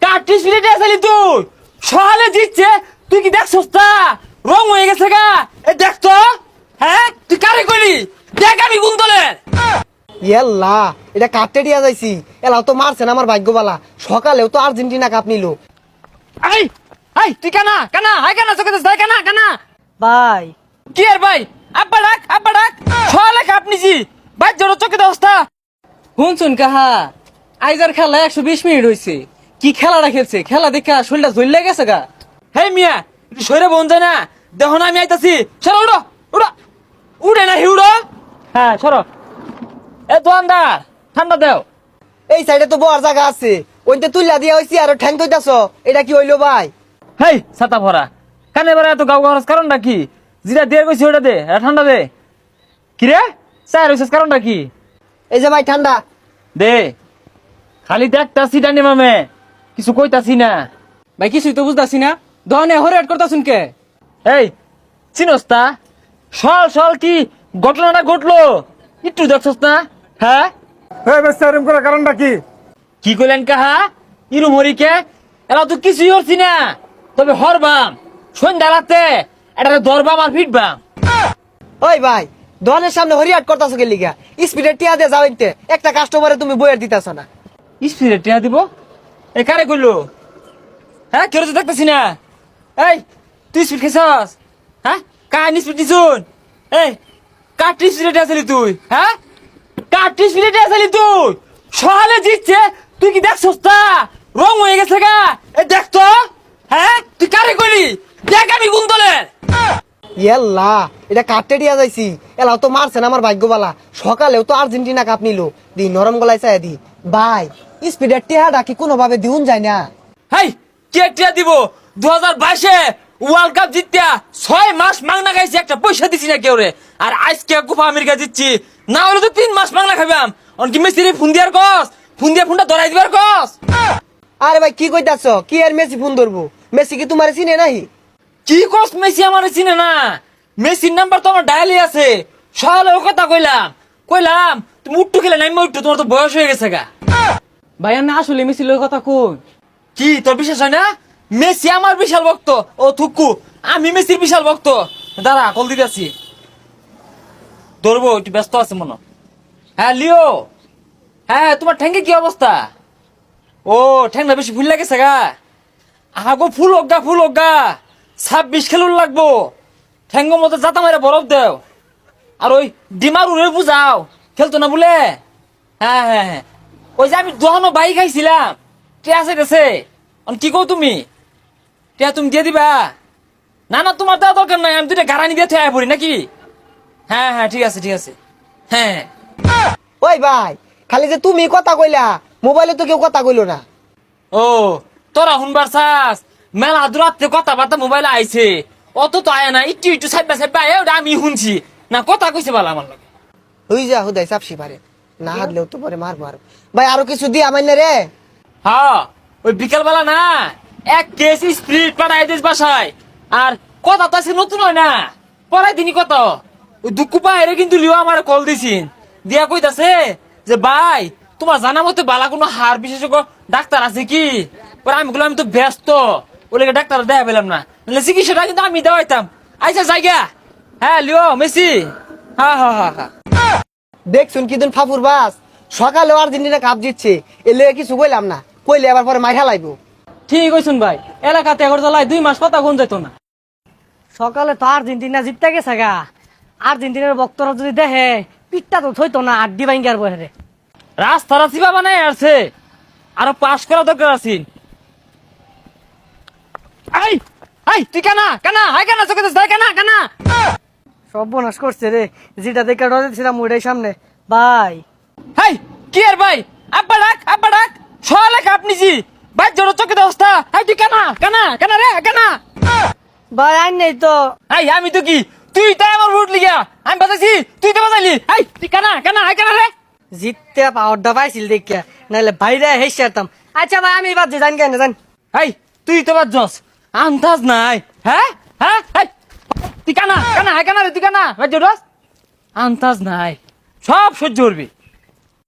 কাটিস মিনিটে আসলি তুই সহালে জিতছে তুই কি দেখছস তা রং হয়ে গেছে গা এ দেখ তো হ্যাঁ তুই কারে কইলি দেখ আমি কোন দলের ইয়াল্লা এটা কাটতে দিয়া যাইছি এলাও তো মারছে না আমার ভাগ্যবালা সকালেও তো আর্জেন্টিনা কাপ নিল। এই এই তুই কানা কানা হাই কানা চোখে দেখ কানা কানা ভাই কি আর ভাই আব্বা ডাক সহালে কাপ নিছি ভাই জোর চোখে অবস্থা শুনছুন কাহা আইজার খেলা 120 মিনিট হয়েছে কি খেলাটা খেলছে খেলা দেখা শরীরটা জ্বলে গেছে গা। হে মিয়া তুই সইরে বন যায় না দেখো না আমি আইতাছি সরো উড়ো উড়ো উড়ে না হিউড়ো হ্যাঁ সরো এ দোয়ানদার ঠান্ডা দেও এই সাইডে তো বড় জায়গা আছে ওইটা তুইলা দিয়া হইছি আর ঠ্যাং কইতাছ এটা কি হইলো ভাই? হেই ছাতা ভরা কানে ভরা এত গাও গাওয়ার কারণটা কি যেটা দিয়ে কইছি ওটা দে এটা ঠান্ডা দে কি রে চাই রইছিস কারণটা কি এই যে ভাই ঠান্ডা দে খালি দেখতাছি ডানি মামে কিছু কইতাছি না ভাই কিছুই তো বুঝতাছি না দহনে হরেট করতাছুন কে? এই চিনস তা সল কি ঘটনাটা ঘটলো একটু দেখছস না হ্যাঁ এরম করার কারণটা কি? কি কইলেন কাহা ইরু মরিকে এরা তো কিছুই হচ্ছি না তবে হরবাম সন্ধ্যা রাতে এটা দরবাম আর ফিটবাম ওই ভাই দোকানের সামনে হরিয়াট করতাছ কে লিগা স্পিডে টিয়া দিয়ে যাওইতে একটা কাস্টমারে তুমি বইয়ের দিতাছ না। স্পিডে টিয়া দিব এ কারে কইলো হ্যাঁ কেউ তো দেখতেছি না এই তুই স্পিড খেছস হ্যাঁ কাহিনী স্পিড দিছুন এই কাটি স্পিডে আসলি তুই হ্যাঁ কাটি স্পিডে আসলি তুই সহালে জিতছে তুই কি দেখছস তা রং হয়ে গেছে গা এ দেখ তো হ্যাঁ তুই কারে কইলি দেখ আমি কোন দলের ইয়াল্লা এটা কাটতে দিয়া যাইছি এলাও তো মারছে না আমার ভাগ্যবালা সকালেও তো আর্জেন্টিনা কাপ নিল দি নরম গলায় চাই দি ভাই স্পিডের টিয়াটা কি কোনোভাবে দিউন যায় না? হাই কে টিয়া দিব 2022-এ ওয়ার্ল্ড কাপ জিততে 6 মাস মাংনা খাইছি একটা পয়সা দিছি না কেউ রে আর আজকে কোপা আমেরিকা জিতছি না হলে তো 3 মাস মাংনা খাইবাম অন কি মেসি রে ফোন দিয়ার কস ফোন দিয়া ফোনটা ধরাই দিবার কস আরে ভাই কি কইতাছ কি আর মেসি ফোন ধরবো মেসি কি তোমার চিনে নাহি? কি কস মেসি আমারে চিনে না মেসির নাম্বার তো আমার ডায়ালি আছে সকালে ও কথা কইলাম তুমি উঠ্টু খেলে নাই উঠ্টু তোমার তো বয়স হয়ে গেছে গা ভাই না আসলে মিছিল কথা কোন কি তোর বিশ্বাস হয় না মেসি আমার বিশাল ভক্ত ও থুকু আমি মেসির বিশাল ভক্ত দাঁড়া কল দিতেছি ধরবো একটু ব্যস্ত আছে মনে হ্যাঁ লিও হ্যাঁ তোমার ঠ্যাঙ্গে কি অবস্থা ও ঠ্যাংটা বেশি ফুল লাগেছে গা আগো ফুল হোক গা 26 খেলুন লাগবো ঠ্যাঙ্গ মতো জাতা মারে বরফ দেও আর ওই ডিমার উড়ে বুঝাও খেলতো না বলে হ্যাঁ ওই যে আমি দোহানো বাইক খাইছিলাম টিয়া আছে কি কও তুমি টিয়া তুমি দিয়ে দিবা না তোমার দেওয়া দরকার নাই আমি দুইটা গাড়ানি দিয়ে ঠেয়া পড়ি নাকি হ্যাঁ ঠিক আছে হ্যাঁ ওই ভাই খালি যে তুমি কথা কইলা মোবাইলে তো কেউ কথা কইলো না। ও তোরা শুনবার চাস মেলা দূরাতে কথাবার্তা মোবাইলে আইছে অত তো আয় না একটু সাইবা ওটা আমি শুনছি না কথা কইছে বলা আমার লগে হই যা হুদাই চাপসি পারে না হারলেও তো পরে মারবো আর ভাই আরো কিছু দিয়ে আমার রে হ্যাঁ ওই বিকাল বেলা না এক কেস স্প্রিট পাঠাই দিস বাসায় আর কথা তো আজকে নতুন হয় না পড়াই দিনই কত ওই দুঃখ পাহাড়ে কিন্তু লিও আমার কল দিছিন দিয়া কইতাছে যে ভাই তোমার জানা মতে বালা কোনো হার বিশেষজ্ঞ ডাক্তার আছে কি পরে আমি বললাম আমি তো ব্যস্ত ওই ডাক্তার দেখা পেলাম না চিকিৎসাটা কিন্তু আমি দেওয়াইতাম আইসা জায়গা হ্যাঁ লিও মেসি হ্যাঁ দেখছুন কিদিন ফাফুর বাস সকালে আর্জেন্টিনা কাপ জিতছে এলে কিছু কইলাম না কইলে আবার পরে মাইঠা লাইবো। ঠিক কইছুন ভাই এলাকাতে এগর জ্বালায় 2 মাস কথা কোন যাইতো না। সকালে তো আর্জেন্টিনা জিততে গেছে গা আর্জেন্টিনার ভক্তরা যদি দেখে পিঠটা তো থইতো না আড্ডি ভাঙ্গার বহেরে রাস্তারা চিপা বানাই আসছে আরো পাস করা দরকার আছে তুই কানা হাই কানা চোখে দেখ কানা সব বোনাস করছে রে যেটা দেখে ডরে ছিলাম ওইটাই সামনে ভাই হাই কি আর ভাই আব্বা ডাক সকালে কাপ নিছি ভাই জোর চোখে অবস্থা হাই তুই কানা রে কানা ভাই আইন নেই তো আমি তো কি তুই তাই আমার ভোট লিগা আমি বাজাইছি তুই তো বাজাইলি তুই কানা হাই কানা রে জিততে পাওয়ারটা পাইছিল দেখিয়া নাহলে বাইরে হেসে যেতাম। আচ্ছা ভাই আমি বাদ জান কেন জান তুই তো বাদ জস আন্দাজ নাই হ্যাঁ তুই কানা রে তুই কানা ভাই জোর আন্দাজ নাই সব সহ্য করবি